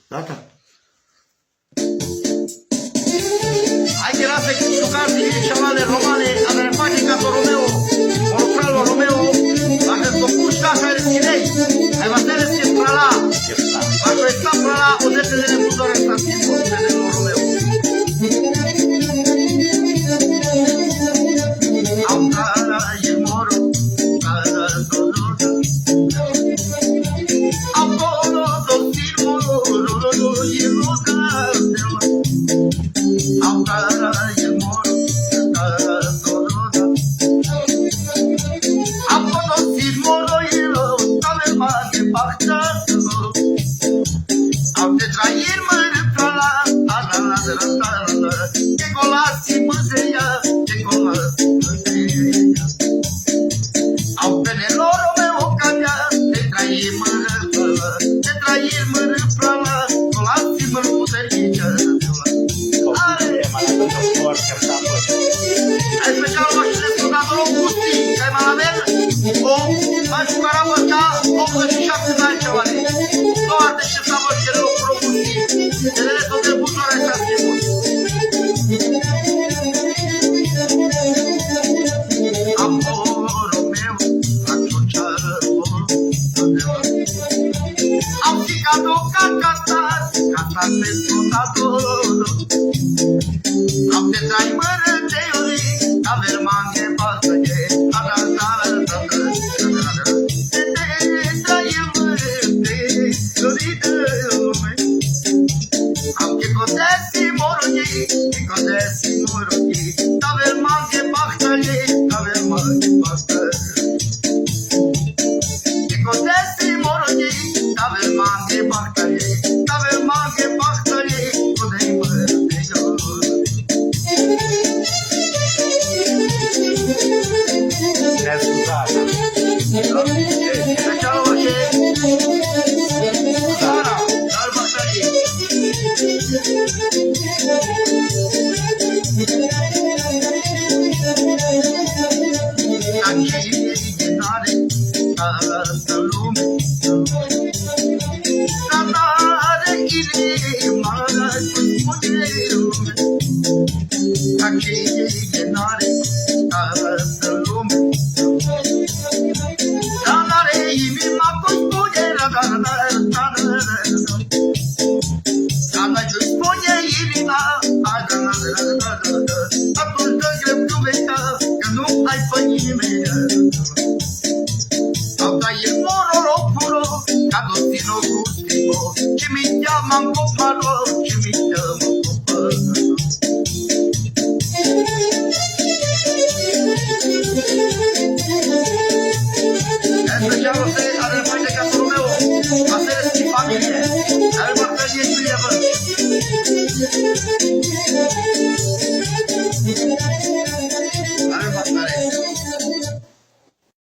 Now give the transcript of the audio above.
Gata. Hai che la sei giocati chavale romane alla repatica con Romeo, Monocralo Romeo, la che scopusta per lei. Hai vedere se fra là. Ma questa fra là o deve delle mutare tantissimo del Romeo. Ancora il moro, Familie,